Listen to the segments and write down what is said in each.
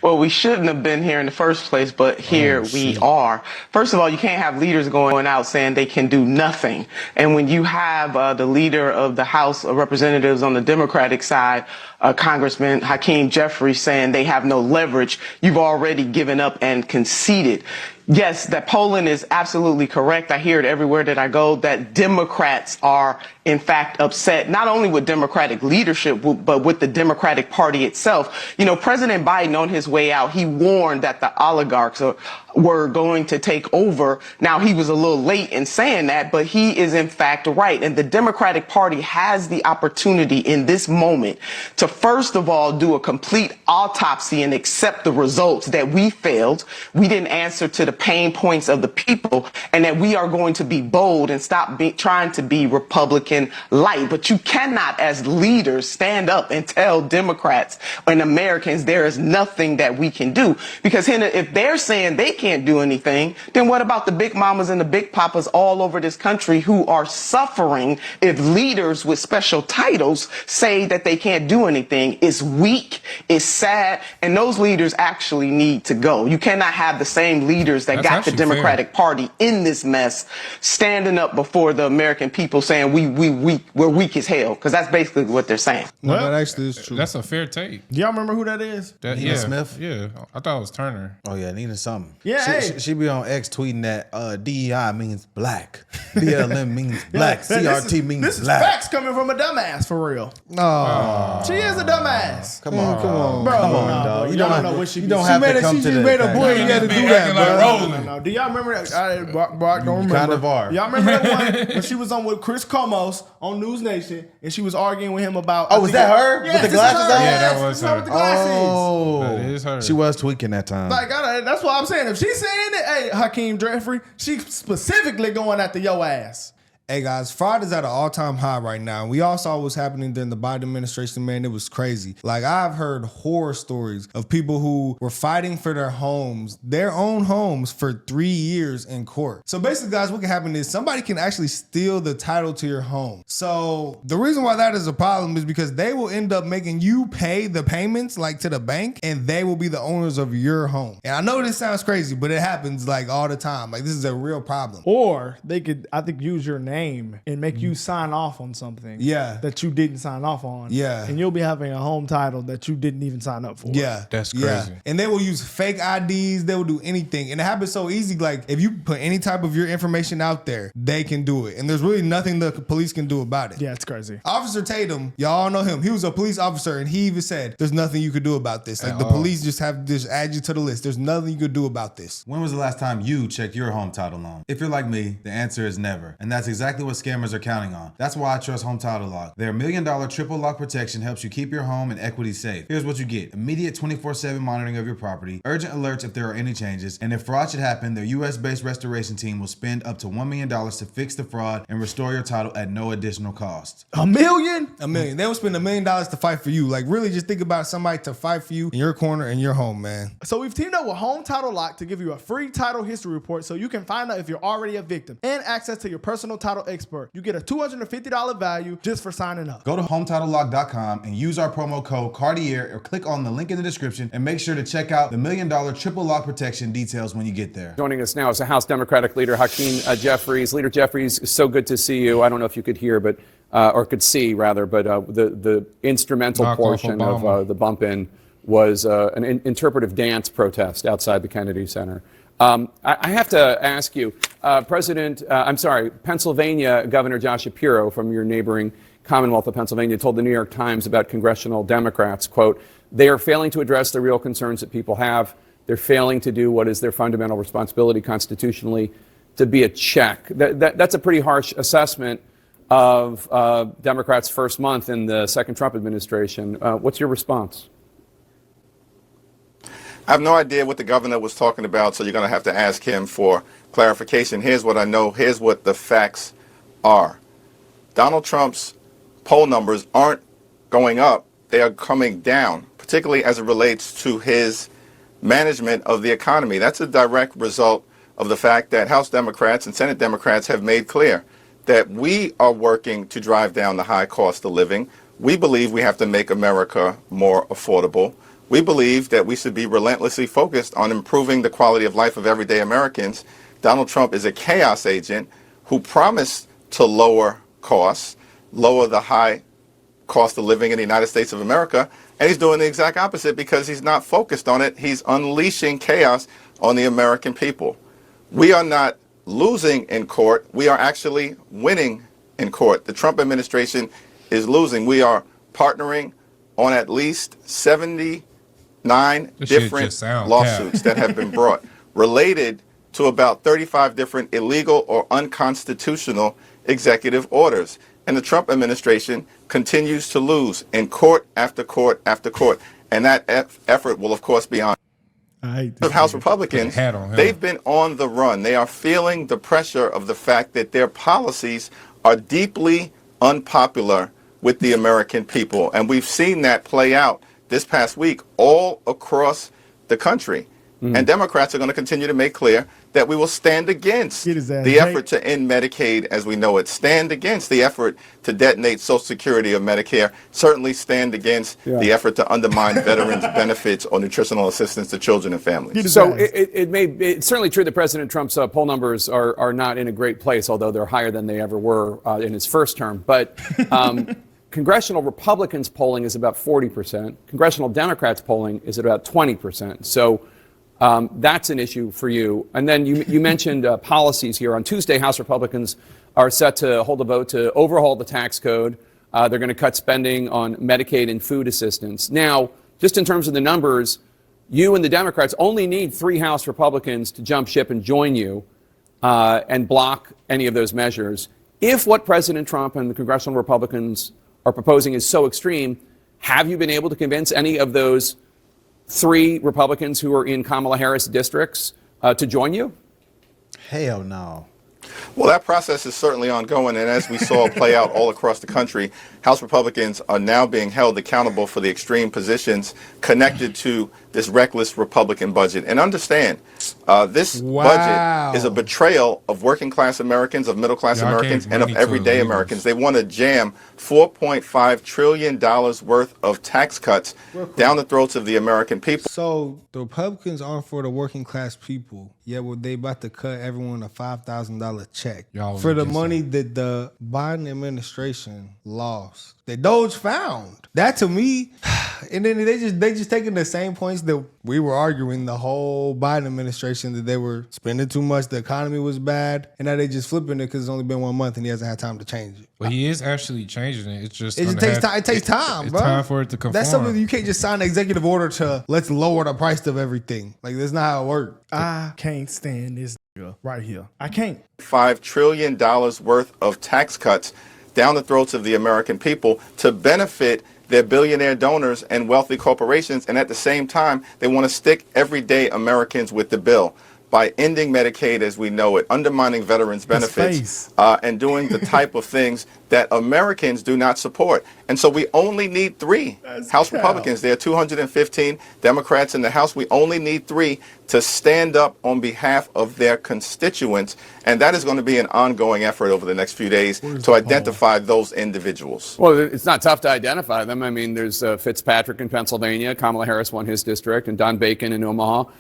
Well, we shouldn't have been here in the first place, but here we are. First of all, you can't have leaders going out saying they can do nothing. And when you have the leader of the House of Representatives on the Democratic side, Congressman Hakeem Jeffries, saying they have no leverage, you've already given up and conceded. Yes, that polling is absolutely correct. I hear it everywhere that I go, that Democrats are, in fact, upset, not only with Democratic leadership, but with the Democratic Party itself. You know, President Biden, on his way out, he warned that the oligarchs were going to take over. Now, he was a little late in saying that, but he is, in fact, right. And the Democratic Party has the opportunity in this moment to, first of all, do a complete autopsy and accept the results that we failed. We didn't answer to the pain points of the people, and that we are going to be bold and stop trying to be Republican light. But you cannot, as leaders, stand up and tell Democrats and Americans there is nothing that we can do. Because if they're saying they can't do anything, then what about the big mamas and the big papas all over this country who are suffering if leaders with special titles say that they can't do anything? It's weak, it's sad, and those leaders actually need to go. You cannot have the same leaders that got the Democratic Party in this mess standing up before the American people saying we're weak as hell, because that's basically what they're saying. Well, that actually is true. That's a fair take. Do y'all remember who that is? Nina Smith? Yeah, I thought it was Turner. Oh, yeah, Nina something. Yeah, she be on X tweeting that DEI means black, BLM means black, CRT means this black. This is facts coming from a dumbass, for real. Oh. She is a dumbass. Come on, bro. Come on, dog. You don't know what she You don't have to come to the made a point. You You had to be do acting that, like bro. rolling. No. Do y'all remember that? Bart don't remember. Kind of are. Y'all remember that one when she was on with Chris Comos on News Nation, and she was arguing with him about. Oh, was that her? Yes, with the glasses on? Yeah, that was her. With the glasses. Oh, That is her. She was tweaking that time. Like, that's what I'm saying. If she's saying it, hey, Hakeem Jeffrey, she's specifically going after your ass. Hey guys, fraud is at an all-time high right now. We all saw what was happening during the Biden administration, man. It was crazy. Like, I've heard horror stories of people who were fighting for their homes, their own homes, for 3 years in court. So basically, guys, what can happen is somebody can actually steal the title to your home. So the reason why that is a problem is because they will end up making you pay the payments, like, to the bank, and they will be the owners of your home. And I know this sounds crazy, but it happens, like, all the time. Like, this is a real problem. Or they could, I think, use your name and make you sign off on something that you didn't sign off on. Yeah. And you'll be having a home title that you didn't even sign up for. Yeah. That's crazy. And they will use fake IDs. They will do anything. And it happens so easy. Like, if you put any type of your information out there, they can do it. And there's really nothing the police can do about it. Yeah, it's crazy. Officer Tatum, y'all know him. He was a police officer, and he even said, there's nothing you could do about this. Like, the police just have to just add you to the list. There's nothing you could do about this. When was the last time you checked your home title loan? If you're like me, the answer is never. And that's exactly what scammers are counting on. That's why I trust Home Title Lock. Their $1 million triple lock protection helps you keep your home and equity safe. Here's what you get: immediate 24/7 monitoring of your property, urgent alerts if there are any changes, and if fraud should happen, their US-based restoration team will spend up to $1 million to fix the fraud and restore your title at no additional cost. $1 million? $1 million. They will spend $1 million to fight for you. Like, really just think about somebody to fight for you in your corner and your home, man. So we've teamed up with Home Title Lock to give you a free title history report so you can find out if you're already a victim and access to your personal title expert. You get a $250 value just for signing up. Go to HometitleLock.com and use our promo code Cartier, or click on the link in the description, and make sure to check out the $1 million triple lock protection details when you get there. Joining us now is the House Democratic leader, Hakeem Jeffries. Leader Jeffries, so good to see you. I don't know if you could hear, but or could see rather, but the instrumental portion of the bump in was an interpretive dance protest outside the Kennedy Center. I have to ask you, Pennsylvania Governor Josh Shapiro from your neighboring Commonwealth of Pennsylvania told the New York Times about congressional Democrats, quote, "They are failing to address the real concerns that people have. They're failing to do what is their fundamental responsibility constitutionally, to be a check." That's a pretty harsh assessment of Democrats' first month in the second Trump administration. What's your response? I have no idea what the governor was talking about, so you're going to have to ask him for clarification. Here's what I know. Here's what the facts are. Donald Trump's poll numbers aren't going up. They are coming down, particularly as it relates to his management of the economy. That's a direct result of the fact that House Democrats and Senate Democrats have made clear that we are working to drive down the high cost of living. We believe we have to make America more affordable. We believe that we should be relentlessly focused on improving the quality of life of everyday Americans. Donald Trump is a chaos agent who promised to lower costs, lower the high cost of living in the United States of America, and he's doing the exact opposite because he's not focused on it. He's unleashing chaos on the American people. We are not losing in court. We are actually winning in court. The Trump administration is losing. We are partnering on at least 79 different lawsuits that have been brought related to about 35 different illegal or unconstitutional executive orders. And the Trump administration continues to lose in court after court after court. And that effort will, of course, be on. The House Republicans, they've been on the run. They are feeling the pressure of the fact that their policies are deeply unpopular with the American people. And we've seen that play out this past week all across the country. And Democrats are going to continue to make clear that we will stand against the effort to end Medicaid as we know it, stand against the effort to detonate Social Security or Medicare, certainly stand against the effort to undermine veterans' benefits or nutritional assistance to children and families. So it's certainly true that President Trump's poll numbers are not in a great place, although they're higher than they ever were in his first term. But Congressional Republicans polling is about 40%. Congressional Democrats polling is at about 20%. So that's an issue for you. And then you mentioned policies here. On Tuesday, House Republicans are set to hold a vote to overhaul the tax code. They're going to cut spending on Medicaid and food assistance. Now, just in terms of the numbers, you and the Democrats only need 3 House Republicans to jump ship and join you and block any of those measures. If what President Trump and the Congressional Republicans are proposing is so extreme, have you been able to convince any of those 3 Republicans who are in Kamala Harris districts to join you? Hell no. Well, that process is certainly ongoing, and as we saw play out all across the country, House Republicans are now being held accountable for the extreme positions connected to this reckless Republican budget. And understand, this budget is a betrayal of working class Americans, of middle class Americans, and of everyday Americans. They want to jam $4.5 trillion worth of tax cuts down the throats of the American people. So the Republicans aren't for the working class people, yet they about to cut everyone a $5,000 check for the money that the Biden administration lost, that Doge found. That to me, and then they just taking the same points that we were arguing the whole Biden administration, that they were spending too much, the economy was bad, and now they just flipping it because it's only been 1 month and he hasn't had time to change it. Well, he is actually changing it. It just takes time. It takes time, it's bro. time for it to conform. That's something you can't just sign an executive order to let's lower the price of everything. Like, that's not how it works. I can't stand this right here. I can't. $5 trillion worth of tax cuts down the throats of the American people to benefit their billionaire donors and wealthy corporations. And at the same time, they want to stick everyday Americans with the bill by ending Medicaid as we know it, undermining veterans' benefits, and doing the type of things that Americans do not support. And so we only need 3 House Republicans. There are 215 Democrats in the House. We only need 3 to stand up on behalf of their constituents. And that is going to be an ongoing effort over the next few days to identify those individuals. Well, it's not tough to identify them. I mean, there's Fitzpatrick in Pennsylvania. Kamala Harris won his district, and Don Bacon in Omaha.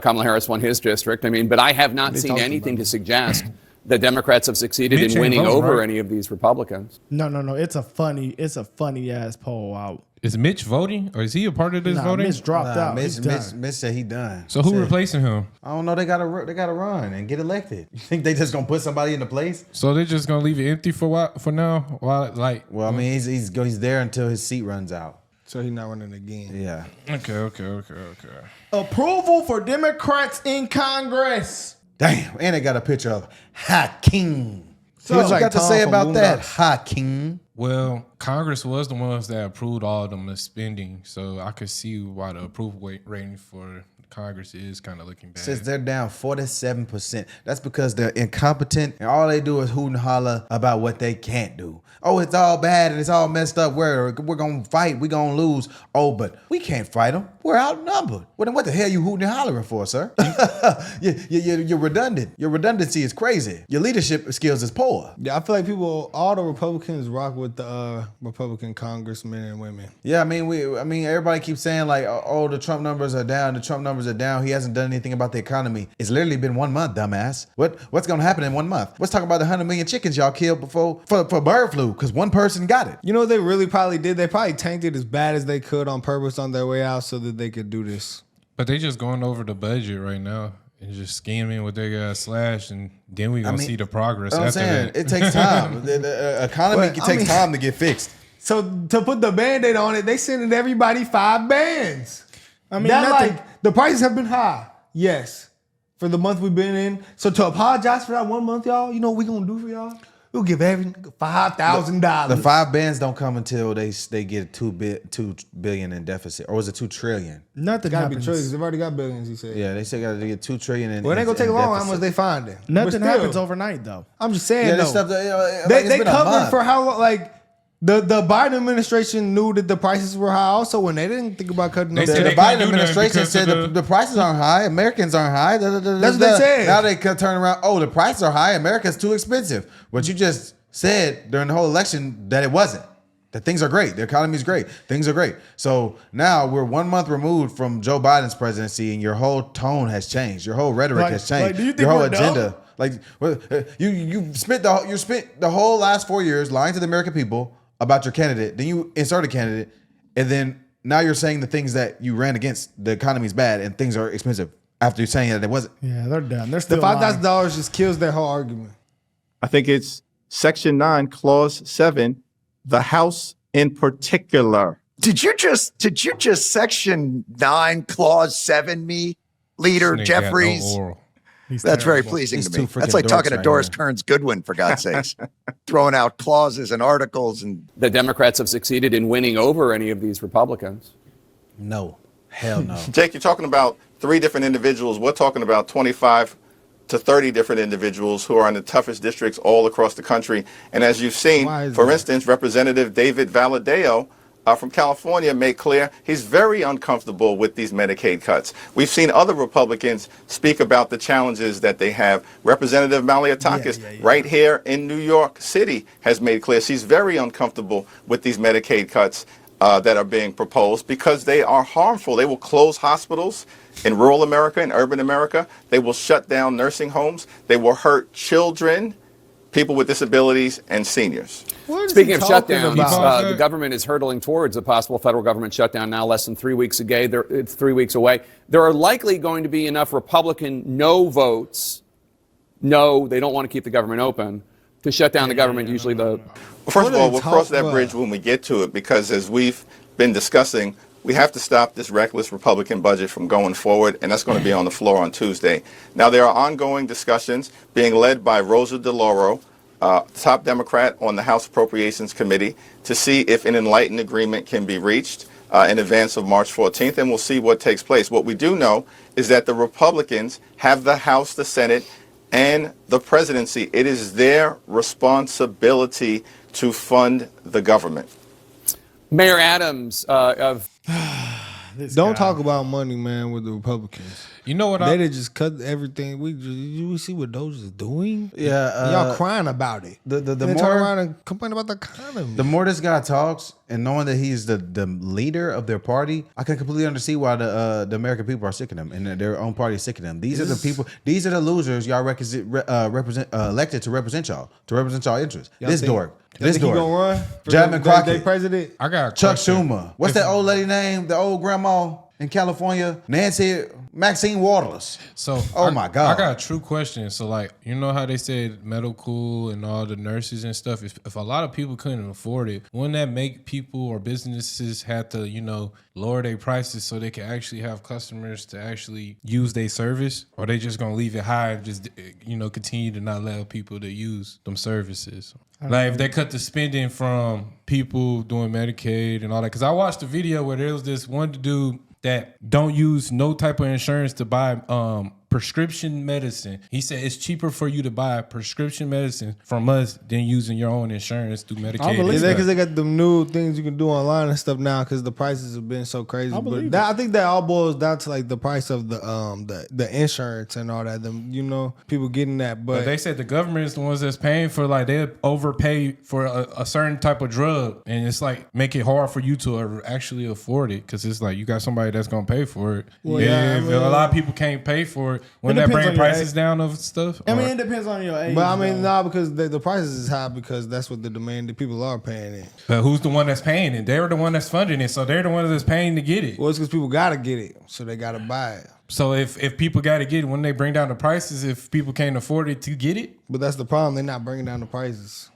Kamala Harris won his district. I mean, but I have not seen anything to suggest that Democrats have succeeded in winning over any of these Republicans. No. It's a funny ass poll out. Is Mitch voting, or is he a part of this voting? Mitch dropped out. Mitch said he done. So who replacing him? I don't know. They gotta run and get elected. You think they just gonna put somebody in the place? So they're just gonna leave it empty for now? Well, I mean, he's there until his seat runs out. So he's not running again. Yeah. Okay. Approval for Democrats in Congress. Damn, and they got a picture of Hakeem. So what you got to say about that, Hakeem? Well, Congress was the ones that approved all of them spending, so I could see why the approval rating for Congress is kind of looking bad. Since they're down 47%. That's because they're incompetent and all they do is hoot and holler about what they can't do. Oh, it's all bad and it's all messed up. We're going to fight. We're going to lose. Oh, but we can't fight them. We're outnumbered. Well, then what the hell you hooting and hollering for, sir? You're redundant. Your redundancy is crazy. Your leadership skills is poor. Yeah, I feel like all the Republicans rock with with the Republican congressmen and women. Yeah, I mean, everybody keeps saying like, oh, the Trump numbers are down. The Trump numbers are down. He hasn't done anything about the economy. It's literally been 1 month, dumbass. What's gonna happen in 1 month? Let's talk about the 100 million chickens y'all killed before for bird flu because one person got it. You know what they really probably did? They probably tanked it as bad as they could on purpose on their way out so that they could do this. But they just going over the budget right now and just scheming what they got slashed, and then we gonna see the progress I'm after saying that. It takes time. the economy takes time to get fixed. So to put the Band-Aid on it, they sending everybody 5 bands. I mean, that nothing- like the prices have been high. Yes. For the month we've been in. So to apologize for that 1 month, y'all, you know what we gonna do for y'all? We'll give every $5,000. The 5 bands don't come until they get $2 billion in deficit, or was it $2 trillion? Nothing Gotta be happens. trillions. They've already got billions, he said. Yeah, they still got to get $2 trillion in. Well, it ain't gonna take in long how deficit. much they find it. Nothing But still, happens overnight, though. I'm just saying, Yeah, though. this stuff. They covered for how long? Like the Biden administration knew that the prices were high. Also, when they didn't think about cutting They them. said The they Biden couldn't do nothing administration because said of the prices aren't high, Americans aren't high. That's what they said. Now they could turn around. Oh, the prices are high. America's too expensive. But you just said during the whole election that it wasn't. That things are great. The economy is great. Things are great. So now we're 1 month removed from Joe Biden's presidency, and your whole tone has changed. Your whole rhetoric has changed. do you think your whole we're agenda. dumb? Like you spent the whole last 4 years lying to the American people about your candidate. Then you insert a candidate, and then now you're saying the things that you ran against. The economy's bad and things are expensive. After you're saying that it wasn't. Yeah, they're done. They're The still lying. $5,000 just kills their whole argument. I think it's Section 9, Clause 7, the House in particular. Did you just Section 9, Clause 7 me, Leader This nigga got no Jeffries? oral. He's That's very terrible. pleasing These to me. two That's freaking like talking dorks to right Doris here. Kearns Goodwin, for God's sakes. Throwing out clauses and articles and The Democrats have succeeded in winning over any of these Republicans. No. Hell no. Jake, you're talking about 3 different individuals. We're talking about 25 to 30 different individuals who are in the toughest districts all across the country. And as you've seen, Why is for that? instance, Representative David Valadao from California made clear he's very uncomfortable with these Medicaid cuts. We've seen other Republicans speak about the challenges that they have. Representative Malliotakis, right here in New York City, has made clear she's very uncomfortable with these Medicaid cuts that are being proposed because they are harmful. They will close hospitals in rural America and urban America. They will shut down nursing homes. They will hurt children, people with disabilities, and seniors. Speaking of shutdowns, about? the government is hurtling towards a possible federal government shutdown now, less than 3 weeks away. It's 3 weeks away. There are likely going to be enough Republican no votes. No, they don't want to keep the government open to shut down the government. Usually the First of all, we'll cross that about? bridge when we get to it because as we've been discussing, we have to stop this reckless Republican budget from going forward, and that's going to be on the floor on Tuesday. Now, there are ongoing discussions being led by Rosa DeLauro, top Democrat on the House Appropriations Committee, to see if an enlightened agreement can be reached in advance of March 14th, and we'll see what takes place. What we do know is that the Republicans have the House, the Senate, and the presidency. It is their responsibility to fund the government. Mayor Adams of Don't talk about money, man, with the Republicans. You know what? They did just cut everything. We see what Doge is doing. Yeah, Y'all crying about it. the They turn more around and complain about the economy. the more this guy talks, and knowing that he's the leader of their party, I can completely understand why the American people are sick of him, and their own party is sick of them. These are the people. These are the losers y'all elected to represent y'all interests. This dork. Y'all think he gonna run for Jasmine the Crockett. president? I got a Chuck question. Schumer. What's that old lady name? The old grandma in California? Maxine Waters. So, Oh my God. I got a true question. So, like, you know how they said medical and all the nurses and stuff. If a lot of people couldn't afford it, wouldn't that make people or businesses have to, lower their prices so they can actually have customers to actually use their service? Or they just gonna leave it high and just continue to not allow people to use them services? Like if they cut the spending from people doing Medicaid and all that, because I watched a video where there was this one dude that don't use no type of insurance to buy prescription medicine. He said it's cheaper for you to buy prescription medicine from us than using your own insurance through Medicaid. I believe and Because stuff. they got them new things you can do online and stuff now. Because the prices have been so crazy. believe But I think that all boils down to like the price of the insurance and all that. Them people getting that. But they said the government is the ones that's paying for, like, they overpay for a certain type of drug, and it's like make it hard for you to actually afford it, because it's like you got somebody that's gonna pay for it. Well, yeah, yeah, if I mean, a lot of people can't pay for it, when that depends bring on your prices age. down of stuff. I mean, it depends on your age. But I mean, though. no, because the prices is high because that's what the demand that people are paying it. But who's the one that's paying it? They're the one that's funding it, so they're the one that's paying to get it. Well, it's because people gotta get it, so they gotta buy it. So if people got to get it, when they bring down the prices, if people can't afford it to get it, But that's the problem. They're not bringing down the prices.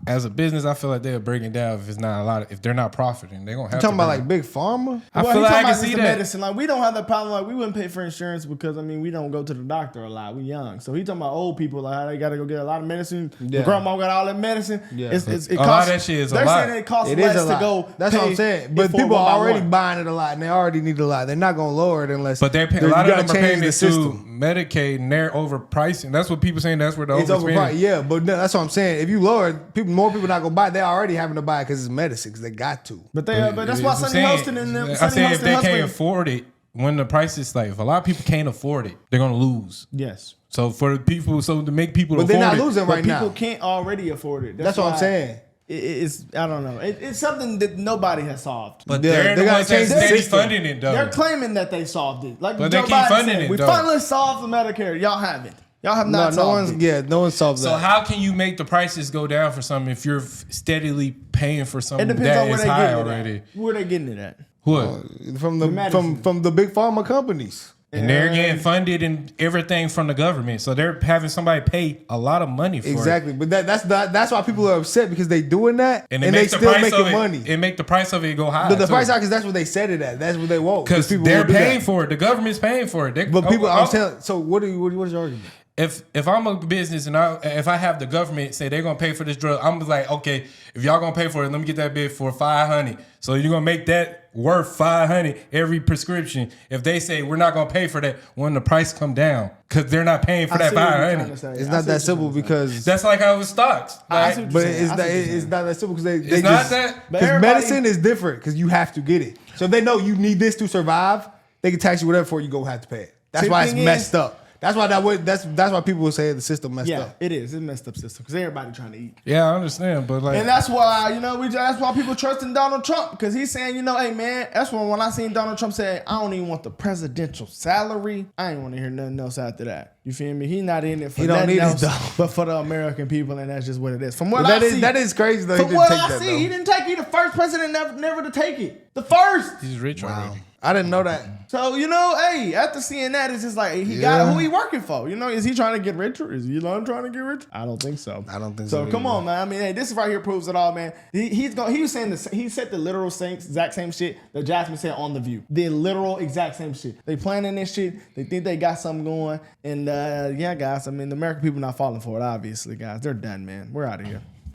as a business, I feel like they're breaking down if it's not a lot. If they're not profiting, they're gonna have You talking to. about like big pharma? I Well, feel he like I talking can about see the that. medicine. Like, we don't have that problem. Like, we wouldn't pay for insurance because, I mean, we don't go to the doctor a lot. We young. So he talking about old people, like how they got to go get a lot of medicine. Yeah. The grandma got all that medicine. Yeah. It A costs, lot of that shit is a they're lot. saying it costs It less is a lot. to go. That's what I'm pay saying. it But for people one by are already one. buying it a lot, and they already need a lot. They're not gonna lower it unless. But they're paying, a you lot of gotta them are change paying the it system. through Medicaid, and they're overpricing. That's what people saying. That's where the It's overspending. overpriced, yeah. But no, that's what I'm saying. If you lower it, more people not gonna buy it. They're already having to buy it because it's medicine. Because they got to. But that's why Sonny saying- Hostin and them. I Sonny said if Hostin they can't husband. afford it, when the price is like, if a lot of people can't afford it, they're gonna lose. Yes. So for the people, so to make people But afford they're not it, losing But right people now. can't already afford it. That's what I'm why saying. It's I don't know. It's something that nobody has solved. but Yeah, they're they the gotta ones that's change the steady system. funding it though. They're claiming that they solved it. Like But they Joe keep Biden funding said, it, we though. finally solved the Medicare. Y'all haven't. Y'all have not No solved one's. it. Yeah, no one solved So that. how can you make the prices go down for something if you're steadily paying for It something depends that on where is they high getting already? it at. Where they getting it at? What? from medicine. from the big pharma companies. And they're getting funded and everything from the government, so they're having somebody pay a lot of money for it. Exactly, but that's why people are upset because they doing that And and, they they make the still price making of it. money. It make the price of it go high. But the too. price out because that's what they set it at. That's what they want. Because people they're will do paying that. for it. The government's paying for it. But people, I'm telling. So what is your argument? If I'm a business and if I have the government say they're gonna pay for this drug, I'm like, okay, if y'all gonna pay for it, let me get that bid for $500. So you're gonna make that worth $500 every prescription. If they say we're not gonna pay for that when the price come down, because they're not paying for that $500. It's not that simple because. That's like how it with stocks. I see Like, what But you're saying. it's I not, see what you're it's saying. not that simple because they it's not just, that. But because everybody- medicine is different because you have to get it. So if they know you need this to survive, they can tax you whatever for it, you go have to pay it. That's See, why the it's thing messed is- up. That's why that's why people will say the system messed Yeah, up. it is. It's a messed up system because everybody trying to eat. Yeah, I understand, but like, And that's why, that's why people trust in Donald Trump because he's saying, hey, man, that's when I seen Donald Trump say, I don't even want the presidential salary. I ain't want to hear nothing else after that. You feel me? He's not in it for He don't nothing need it, else though. but for the American people, and that's just what it is. From what But I see, that is crazy though. He from didn't what take I that see, though. he didn't take. He the first president never to take it. The first. he's rich already. I didn't know that. So, hey, after seeing that, it's just like, he got who he working for. Is he trying to get richer? Is Elon trying to get richer? I don't think so. I don't think so. so Come either. on, man. I mean, hey, this right here proves it all, man. He was saying he said the literal exact same shit that Jasmine said on The View. The literal exact same shit. They planning this shit. They think they got something going. And yeah, guys, I mean, the American people not falling for it, obviously, guys. They're done, man. We're out of here.